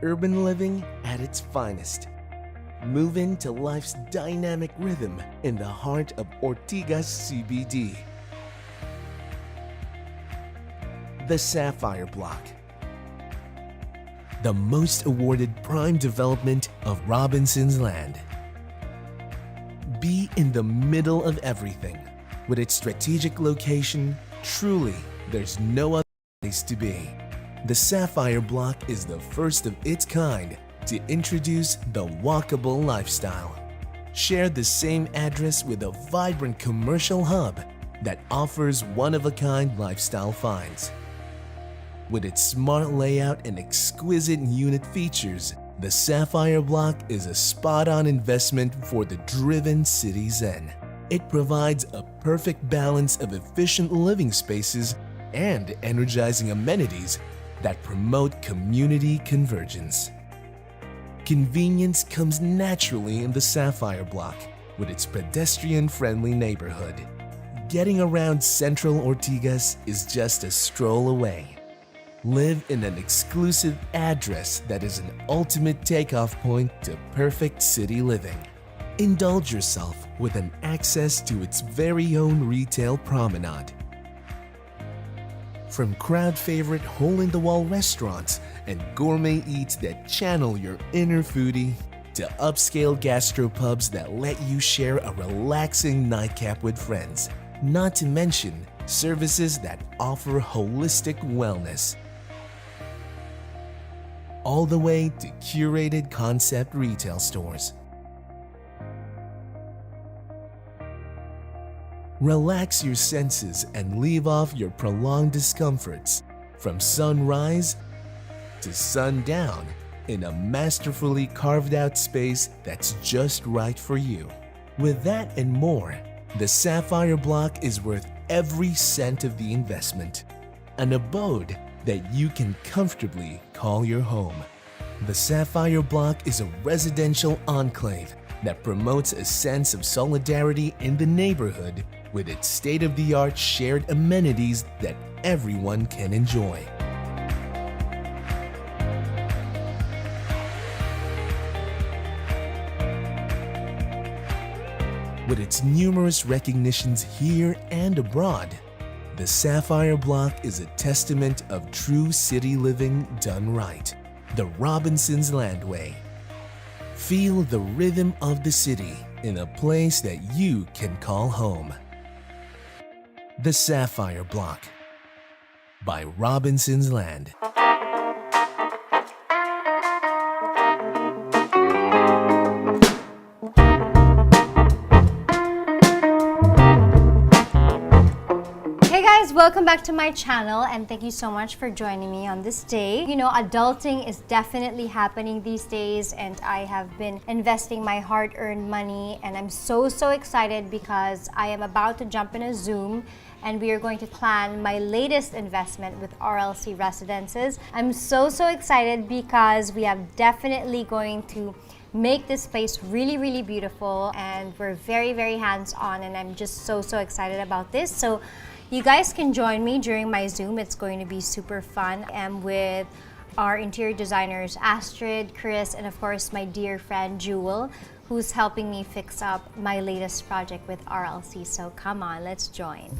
urban living at its finest. Move into life's dynamic rhythm in the heart of Ortigas CBD. The Sapphire Bloc, the most awarded prime development of Robinson's Land. Be in the middle of everything. With its strategic location, truly, there's no other place to be. The Sapphire Bloc is the first of its kind to introduce the walkable lifestyle. Share the same address with a vibrant commercial hub that offers one-of-a-kind lifestyle finds. With its smart layout and exquisite unit features, the Sapphire Bloc is a spot-on investment for the driven city zen. It provides a perfect balance of efficient living spaces and energizing amenities that promote community convergence. Convenience comes naturally in the Sapphire Bloc with its pedestrian-friendly neighborhood. Getting around central Ortigas is just a stroll away. Live in an exclusive address that is an ultimate takeoff point to perfect city living. Indulge yourself with an access to its very own retail promenade. From crowd-favorite hole-in-the-wall restaurants and gourmet eats that channel your inner foodie, to upscale gastropubs that let you share a relaxing nightcap with friends. Not to mention services that offer holistic wellness. All the way to curated concept retail stores. Relax your senses and leave off your prolonged discomforts from sunrise to sundown in a masterfully carved out space that's just right for you. With that and more, the Sapphire Bloc is worth every cent of the investment. An abode that you can comfortably call your home. The Sapphire Bloc is a residential enclave that promotes a sense of solidarity in the neighborhood with its state-of-the-art shared amenities that everyone can enjoy. With its numerous recognitions here and abroad, the Sapphire Bloc is a testament of true city living done right. The Robinson's Land way. Feel the rhythm of the city in a place that you can call home. The Sapphire Bloc by Robinson's Land. Welcome back to my channel and thank you so much for joining me on this day. You know, adulting is definitely happening these days and I have been investing my hard-earned money and I'm so excited because I am about to jump in a Zoom and we are going to plan my latest investment with RLC Residences. I'm so excited because we are definitely going to make this place really beautiful and we're very hands-on and I'm just so excited about this. So you guys can join me during my Zoom. It's going to be super fun. I'm with our interior designers, Astrid, Chris, and of course my dear friend Jewel, who's helping me fix up my latest project with RLC. So come on, let's join.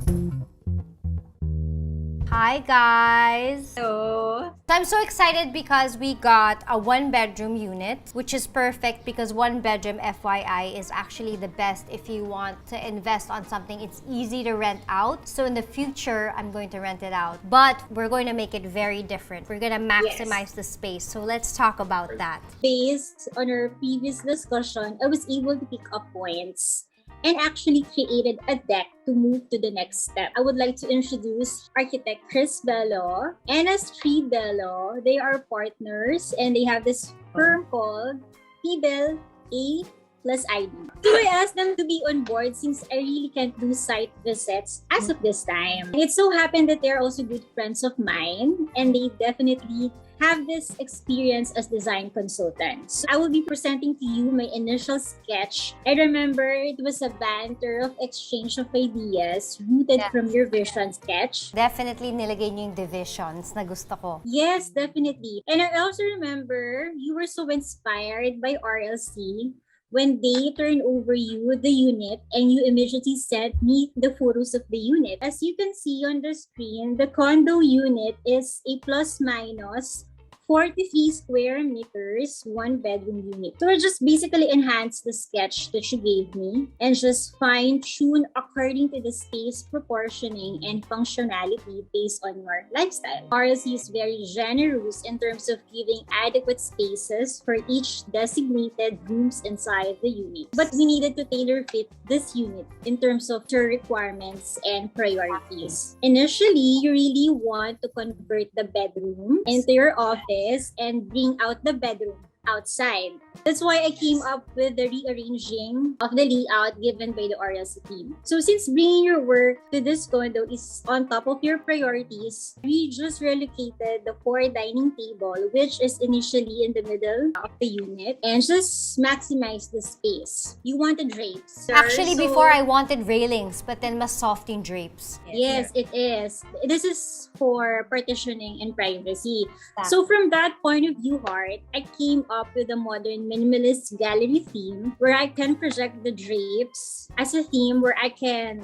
Hi guys! Hello! So I'm so excited because we got a one-bedroom unit, which is perfect because one bedroom, FYI, is actually the best if you want to invest on something. It's easy to rent out. So in the future, I'm going to rent it out. But we're going to make it very different. We're going to maximize the space. So let's talk about that. Based on our previous discussion, I was able to pick up points and actually created a deck to move to the next step. I would like to introduce architect Chris Bello and Astrid Bello. They are partners and they have this firm called P-Bell A plus ID. So I asked them to be on board since I really can't do site visits as of this time. It so happened that they're also good friends of mine and they definitely have this experience as design consultant. So I will be presenting to you my initial sketch. I remember it was a banter of exchange of ideas rooted from your vision sketch. Definitely nilagay niyo yung divisions na gusto ko. Yes, definitely. And I also remember you were so inspired by RLC when they turned over you the unit and you immediately sent me the photos of the unit. As you can see on the screen, the condo unit is a plus minus 43 square meters, one bedroom unit. So I just basically enhanced the sketch that you gave me and just fine-tune according to the space proportioning and functionality based on your lifestyle. RLC is very generous in terms of giving adequate spaces for each designated rooms inside the unit. But we needed to tailor fit this unit in terms of your requirements and priorities. Initially, you really want to convert the bedroom into your office and bring out the bedroom outside. That's why I came up with the rearranging of the layout given by the RLC team. So since bringing your work to this condo is on top of your priorities, we just relocated the core dining table, which is initially in the middle of the unit, and just maximize the space. You wanted drapes. Actually, before I wanted railings, but then mas soft yung drapes. Yes, it is. This is for partitioning and privacy. So from that point of view, Heart, I came up with a modern minimalist gallery theme where I can project the drapes as a theme where I can,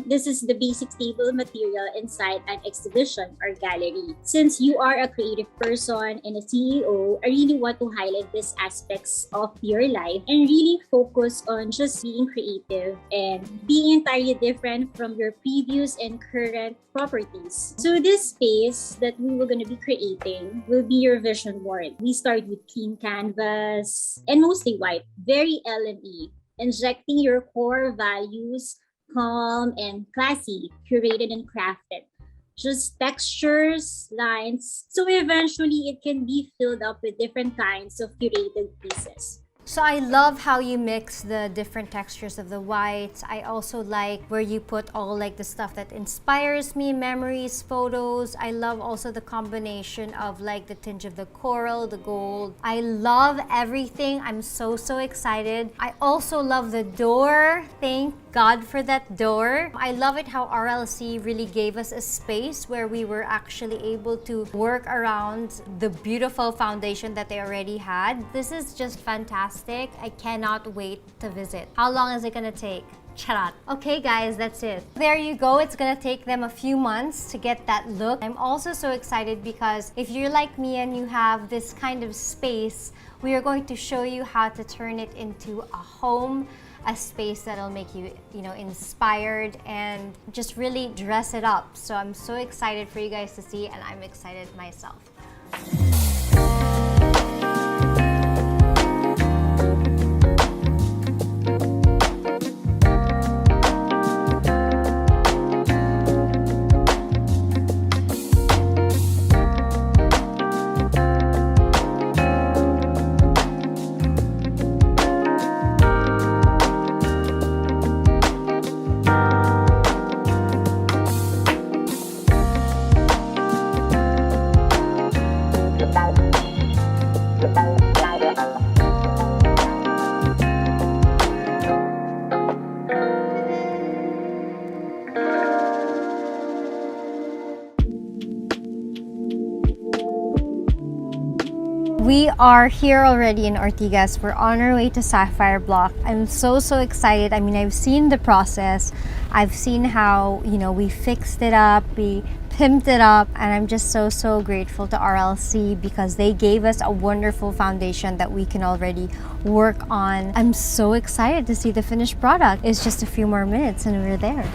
this is the basic table material inside an exhibition or gallery. Since you are a creative person and a CEO, I really want to highlight these aspects of your life and really focus on just being creative and being entirely different from your previous and current properties. So this space that we were going to be creating will be your vision board. We start with clean canvas and mostly white, very L&E, injecting your core values, calm and classy, curated and crafted. Just textures, lines, so eventually it can be filled up with different kinds of curated pieces. So I love how you mix the different textures of the whites. I also like where you put all like the stuff that inspires me, memories, photos. I love also the combination of like the tinge of the coral, the gold. I love everything. I'm so excited. I also love the door. Thank God for that door. I love it how RLC really gave us a space where we were actually able to work around the beautiful foundation that they already had. This is just fantastic. I cannot wait to visit. How long is it gonna take? Charat. Okay guys, that's it. There you go. It's gonna take them a few months to get that look. I'm also so excited because if you're like me and you have this kind of space, we are going to show you how to turn it into a home, a space that'll make you, inspired and just really dress it up. So I'm so excited for you guys to see, and I'm excited myself. We are here already in Ortigas. We're on our way to Sapphire Bloc. I'm so excited. I mean, I've seen the process. I've seen how, we fixed it up, we pimped it up, and I'm just so grateful to RLC because they gave us a wonderful foundation that we can already work on. I'm so excited to see the finished product. It's just a few more minutes and we're there.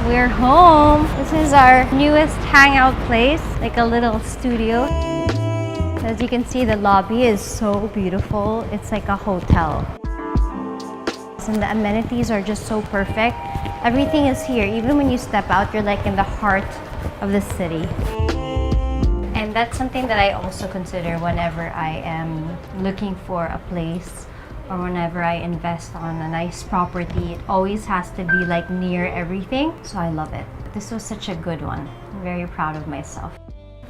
We're home. This is our newest hangout place, like a little studio. As you can see, the lobby is so beautiful. It's like a hotel. And the amenities are just so perfect. Everything is here. Even when you step out, you're like in the heart of the city. And that's something that I also consider whenever I am looking for a place or whenever I invest on a nice property, it always has to be like near everything. So I love it. This was such a good one. I'm very proud of myself.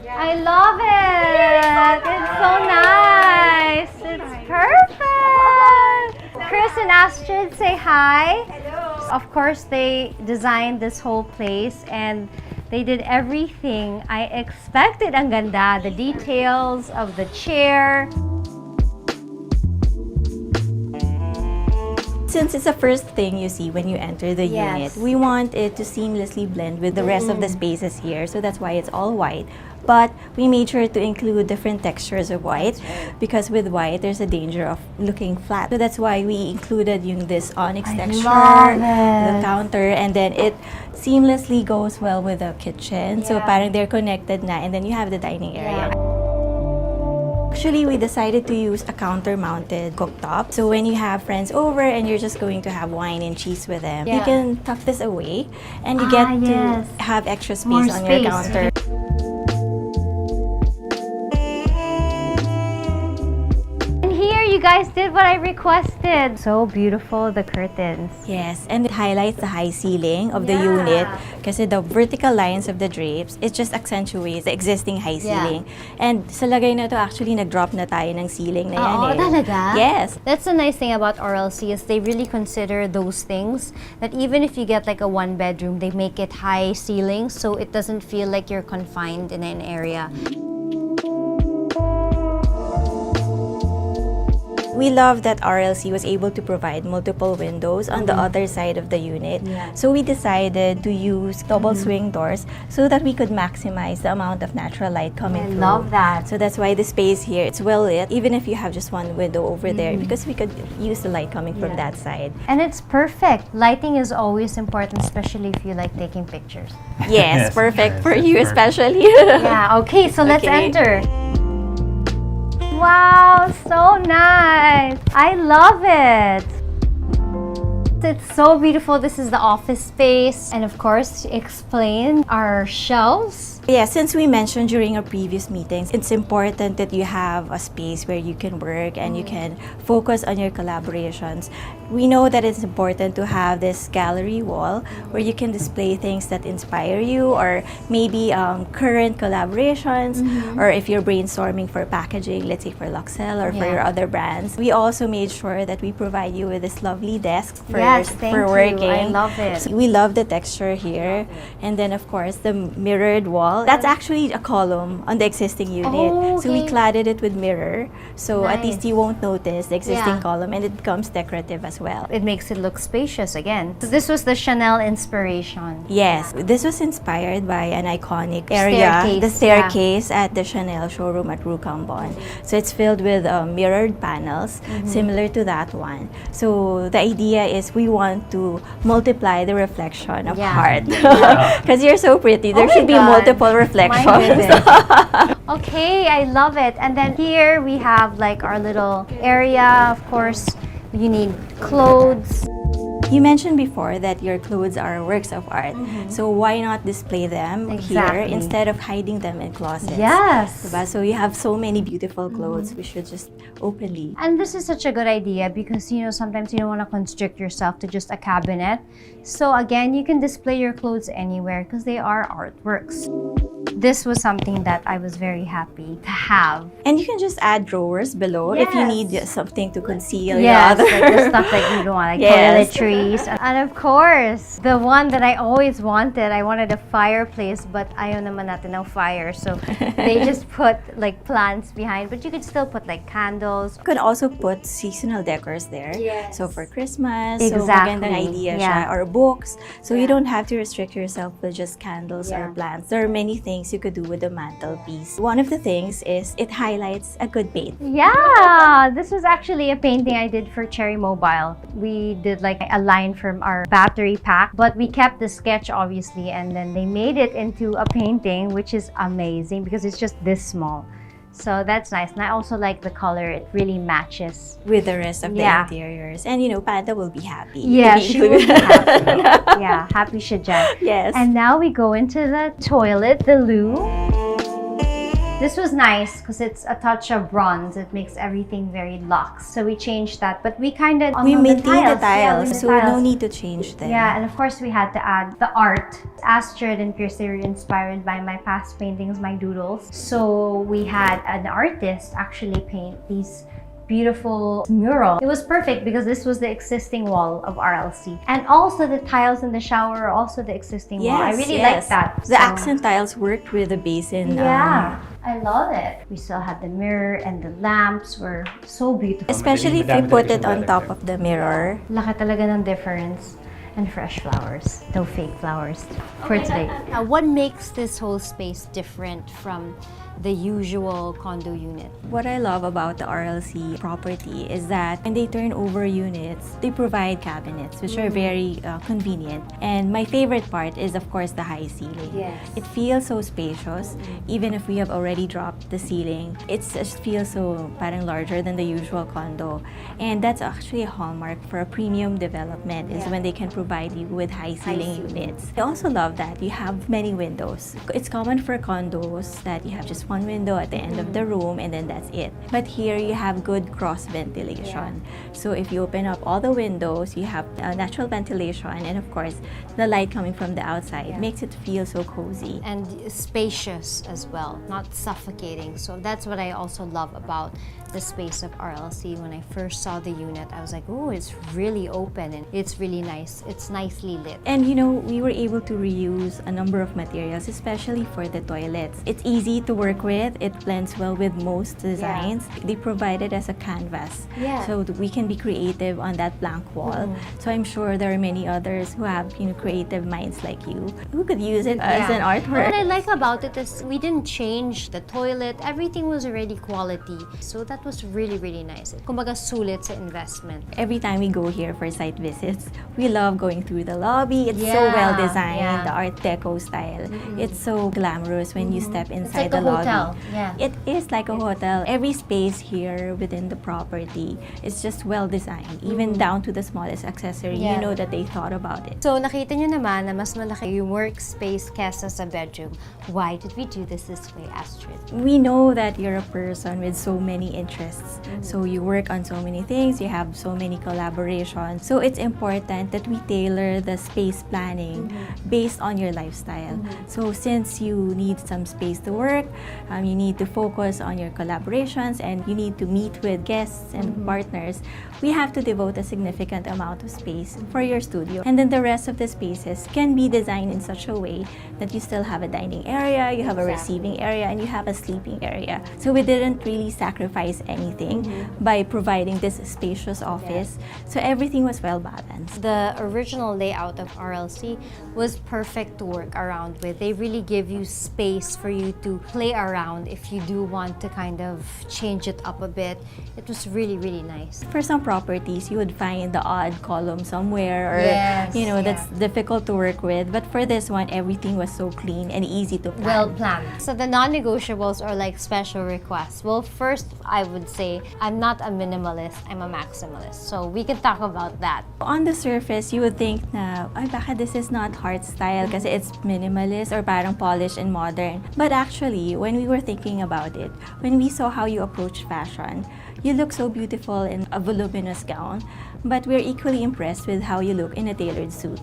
I love it! It's so nice! It's perfect! Chris and Astrid, say hi. Hello. Of course, they designed this whole place and they did everything I expected. Ang ganda. The details of the chair. Since it's the first thing you see when you enter the unit, we want it to seamlessly blend with the rest of the spaces here. So that's why it's all white. But we made sure to include different textures of white because with white, there's a danger of looking flat. So that's why we included this onyx texture, the counter, and then it seamlessly goes well with the kitchen. So parang they're connected na, and then you have the dining area. Actually, we decided to use a counter-mounted cooktop. So when you have friends over and you're just going to have wine and cheese with them, you can tuck this away and you get to have extra space on your counter. You guys did what I requested. So beautiful, the curtains. Yes, and it highlights the high ceiling of the unit kasi the vertical lines of the drapes, it just accentuates the existing high ceiling. And sa lagay na to, actually nag-drop na tayo ng ceiling na yan eh. Talaga? Yes. That's the nice thing about RLC is they really consider those things that even if you get like a one bedroom, they make it high ceiling so it doesn't feel like you're confined in an area. We love that RLC was able to provide multiple windows on the other side of the unit. So we decided to use double swing doors so that we could maximize the amount of natural light coming through. I love that. So that's why the space here, it's well lit, even if you have just one window over there, because we could use the light coming from that side. And it's perfect. Lighting is always important, especially if you like taking pictures. Yes, perfect for you especially. Yeah, okay, so let's enter. Wow, so nice. I love it. It's so beautiful. This is the office space. And of course, to explain our shelves. Yeah, since we mentioned during our previous meetings, it's important that you have a space where you can work and you can focus on your collaborations. We know that it's important to have this gallery wall where you can display things that inspire you or maybe current collaborations or if you're brainstorming for packaging, let's say for Luxel or for your other brands. We also made sure that we provide you with this lovely desk for, for working. I love it. So we love the texture here. And then of course the mirrored wall. That's actually a column on the existing unit. So we cladded it with mirror. So at least you won't notice the existing column and it becomes decorative as well. It makes it look spacious again. So this was the Chanel inspiration. Yes, this was inspired by an iconic area, the staircase at the Chanel showroom at Rue Cambon. So it's filled with mirrored panels, similar to that one. So the idea is we want to multiply the reflection of heart. Because you're so pretty, there should be multiple reflections. Okay, I love it. And then here we have like our little area. Of course, you need clothes. You mentioned before that your clothes are works of art. So why not display them here instead of hiding them in closets? Yes. So you have so many beautiful clothes. We should just openly. And this is such a good idea because, you know, sometimes you don't want to constrict yourself to just a cabinet. So again, you can display your clothes anywhere because they are artworks. This was something that I was very happy to have. And you can just add drawers below if you need something to conceal like your the stuff that you don't want, like toiletries. And of course, the one that I always wanted, I wanted a fireplace, but ayaw naman natin ng fire. So they just put like plants behind, but you could still put like candles. You could also put seasonal decors there. So for Christmas, so Exactly. magandang idea siya. Or books. So you don't have to restrict yourself with just candles or plants. There are many things you could do with the mantelpiece. One of the things is it highlights a good paint. Yeah, this was actually a painting I did for Cherry Mobile. We did like a line from our battery pack, but we kept the sketch obviously, and then they made it into a painting, which is amazing because it's just this small. So that's nice. And I also like the color. It really matches With the rest of the interiors. And you know, Panda will be happy. Yeah, she will be happy. Yeah, happy siya dyan. Yes. And now we go into the toilet, the loo. This was nice because it's a touch of bronze. It makes everything very luxe. So we changed that, but we kind of We maintained the Yeah, tiles, so no need to change them. Yeah, and of course we had to add the art. Astrid and Pierce were inspired by my past paintings, my doodles. So we had an artist actually paint these beautiful mural. It was perfect because this was the existing wall of RLC. And also the tiles in the shower are also the existing wall. I really like that. The accent tiles worked with the basin. Yeah, I love it. We still had the mirror and the lamps were so beautiful. Especially if you put it on top of the mirror. Laki talaga ng difference. And fresh flowers, no fake flowers for today. What makes this whole space different from the usual condo unit? What I love about the RLC property is that when they turn over units, they provide cabinets, which are very convenient. And my favorite part is, of course, the high ceiling. Yes. It feels so spacious, even if we have already dropped the ceiling. It just feels so parang larger than the usual condo. And that's actually a hallmark for a premium development is when they can provide you with high ceiling units. I also love that you have many windows. It's common for condos that you have just one window at the end of the room and then that's it. But here you have good cross ventilation. So if you open up all the windows, you have natural ventilation and of course the light coming from the outside makes it feel so cozy. And spacious as well, not suffocating. So that's what I also love about the space of RLC. When I first saw the unit, I was like, oh, it's really open and it's really nice. It's nicely lit. And you know, we were able to reuse a number of materials, especially for the toilets. It's easy to work with. It blends well with most designs. They provide it as a canvas. So that we can be creative on that blank wall. So I'm sure there are many others who have, you know, creative minds like you who could use it as an artwork. What I like about it is we didn't change the toilet. Everything was already quality. So that was really, really nice. Kumbaga sulit sa investment. Every time we go here for site visits, we love going through the lobby. It's so well designed, the Art Deco style. It's so glamorous when you step inside the lobby. Hotel. It is like a hotel. Every space here within the property is just well designed, even down to the smallest accessory. You know that they thought about it. So nakita nyo naman na mas malaki yung workspace kesa sa bedroom. Why did we do this way, Astrid? We know that you're a person with so many interests. So you work on so many things, you have so many collaborations. So it's important that we tailor the space planning based on your lifestyle. So since you need some space to work, you need to focus on your collaborations and you need to meet with guests and partners, we have to devote a significant amount of space for your studio. And then the rest of the spaces can be designed in such a way that you still have a dining area, you have a receiving area, and you have a sleeping area. So we didn't really sacrifice anything by providing this spacious office. So everything was well balanced. The original layout of RLC was perfect to work around with. They really give you space for you to play around if you do want to kind of change it up a bit. It was really, really nice. For some properties, you would find the odd column somewhere or, you know, that's difficult to work with. But for this one, everything was so clean and easy to plan. Well planned. So the non-negotiables are like special requests. Well, first, I would say I'm not a minimalist, I'm a maximalist. So we can talk about that. On the surface, you would think na, ay, baka this is not heart style kasi it's minimalist or parang polished and modern. But actually, when we were thinking about it, when we saw how you approach fashion, you look so beautiful in a voluminous gown, but we're equally impressed with how you look in a tailored suit.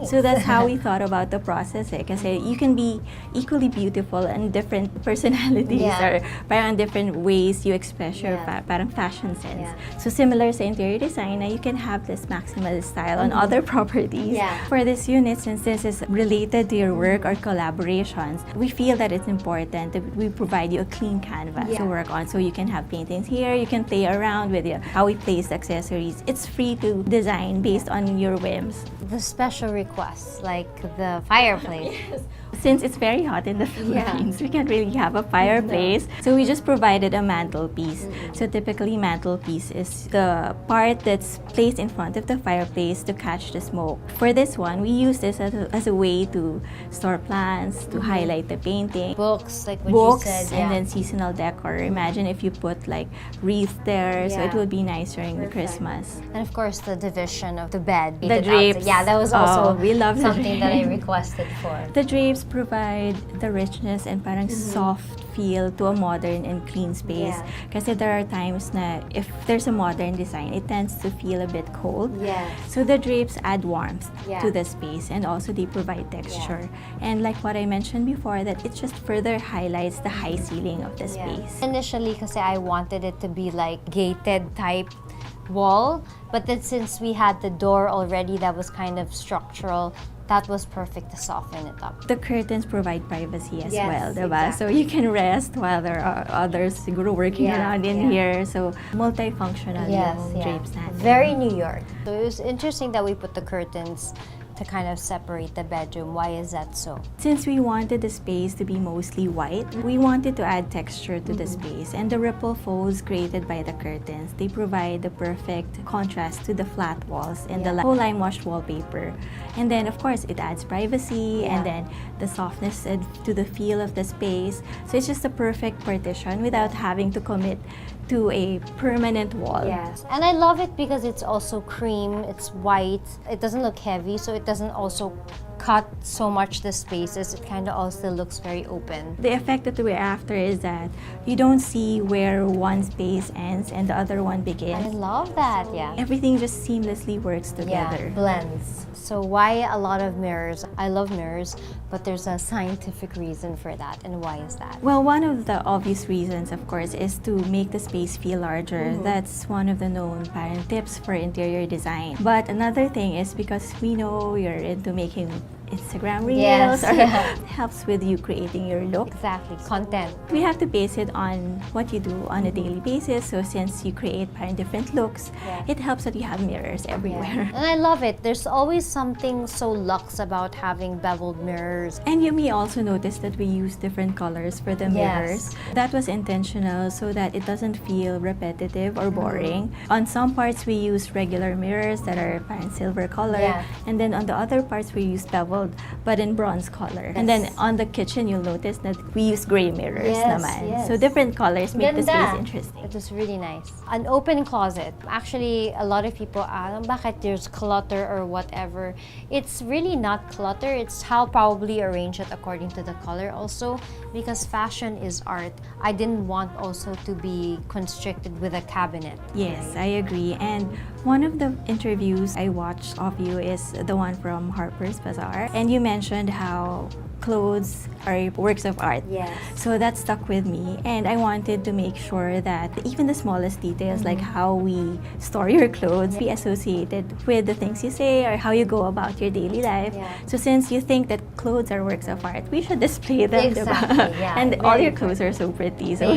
So that's how we thought about the process kasi you can be equally beautiful in different personalities or parang different ways you express your parang fashion sense. So similar sa interior design, you can have this maximalist style on other properties. For this unit, since this is related to your work or collaborations, we feel that it's important that we provide you a clean canvas to work on. So you can have paintings here, you can play around with how we place accessories. It's free to design based on your whims. The special requests, like the fireplace. Since it's very hot in the Philippines, we can't really have a fireplace. So we just provided a mantelpiece. So typically mantelpiece is the part that's placed in front of the fireplace to catch the smoke. For this one, we use this as a way to store plants, to highlight the painting. Books, like what you said. And then seasonal decor. Imagine if you put like wreath there, so it would be nice during the Christmas. And of course, the division of the bed. The drapes. Yeah, that was also we love the something that I drapes. requested for. The drapes provide the richness and parang soft feel to a modern and clean space. Yeah. Kasi there are times na if there's a modern design, it tends to feel a bit cold. Yes. So the drapes add warmth Yeah. to the space, and also they provide texture. And like what I mentioned before, that it just further highlights the high ceiling of the space. Initially, kasi I wanted it to be like gated type wall, but then since we had the door already that was kind of structural, that was perfect to soften it up. The curtains provide privacy as Yes, well, diba? So exactly. you can rest while there are others siguro working Yeah, around in yeah. here. So multifunctional Yes, yung yeah. drapes natin. Very New York. So it was interesting that we put the curtains to kind of separate the bedroom. Why is that so? Since we wanted the space to be mostly white, we wanted to add texture to the space. And the ripple folds created by the curtains, they provide the perfect contrast to the flat walls and the whole lime washed wallpaper. And then, of course, it adds privacy and then the softness to the feel of the space. So it's just a perfect partition without having to commit to a permanent wall. Yes. And I love it because it's also cream, it's white, it doesn't look heavy, so it doesn't also cut so much the spaces. It kind of also looks very open. The effect that we're after is that you don't see where one space ends and the other one I begins. love that, yeah. Everything just seamlessly works together. Yeah, blends. So why a lot of mirrors? I love mirrors, but there's a scientific reason for that. And why is that? Well, one of the obvious reasons, of course, is to make the space feel larger. That's one of the known parent tips for interior design. But another thing is because we know you're into making Instagram reels Yes, or yeah. helps with you creating your look. Exactly, content. We have to base it on what you do on a daily basis. So since you create different looks, it helps that you have mirrors everywhere. And I love it. There's always something so luxe about having beveled mirrors. And you may also notice that we use different colors for the mirrors. That was intentional so that it doesn't feel repetitive or boring. On some parts, we use regular mirrors that are silver color. And then on the other parts, we use beveled but in bronze color. And then on the kitchen, you'll notice that we use gray mirrors naman. So different colors make the space interesting. It was really nice. An open closet. Actually, a lot of people ask, bakit there's clutter or whatever. It's really not clutter. It's how probably arrange it according to the color also. Because fashion is art. I didn't want also to be constricted with a cabinet. Yes, I agree. And one of the interviews I watched of you is the one from Harper's Bazaar. And you mentioned how clothes are works of art. Yes. So that stuck with me, and I wanted to make sure that even the smallest details, like how we store your clothes, be associated with the things you say or how you go about your daily life. So since you think that clothes are works of art, we should display them. Exactly, diba? yeah. And all Very your clothes are so pretty, so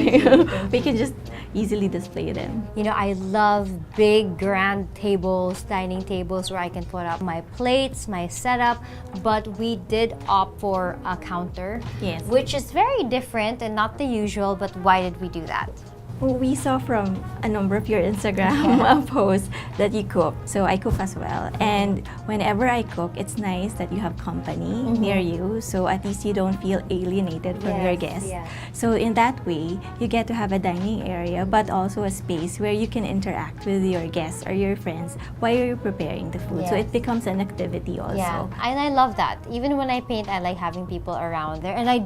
we can just easily display them. You know, I love big, grand tables, dining tables where I can put up my plates, my setup, but we did opt for a counter, which is very different and not the usual, but why did we do that? We saw from a number of your Instagram posts that you cook. So I cook as well. And whenever I cook, it's nice that you have company near you. So at least you don't feel alienated from your guests. So in that way, you get to have a dining area, but also a space where you can interact with your guests or your friends while you're preparing the food. So it becomes an activity also. Yeah, and I love that. Even when I paint, I like having people around there. And I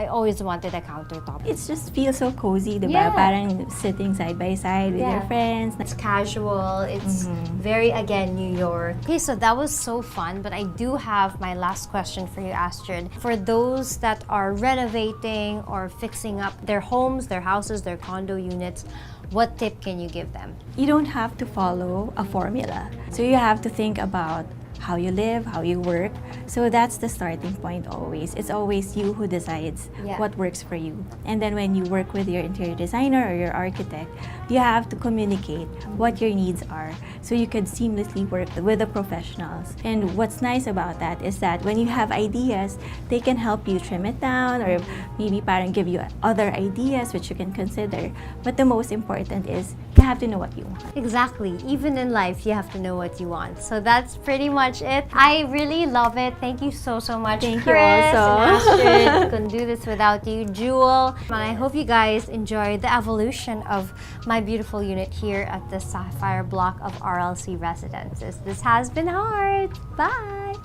always wanted a countertop. It just feels so cozy, diba? Parang sitting side by side with your friends. It's casual. It's very, again, New York. Okay, so that was so fun, but I do have my last question for you, Astrid. For those that are renovating or fixing up their homes, their houses, their condo units, what tip can you give them? You don't have to follow a formula. So you have to think about how you live, how you work. So that's the starting point always. It's always you who decides what works for you. And then when you work with your interior designer or your architect, you have to communicate what your needs are so you could seamlessly work with the professionals. And what's nice about that is that when you have ideas, they can help you trim it down or maybe parang give you other ideas which you can consider. But the most important is you have to know what you want. Exactly. Even in life, you have to know what you want. So that's pretty much it. I really love it. Thank you so much, Thank you Chris also. and Astrid. Couldn't do this without you, Jewel. I hope you guys enjoyed the evolution of my beautiful unit here at the Sapphire block of RLC Residences. This has been Heart. Bye.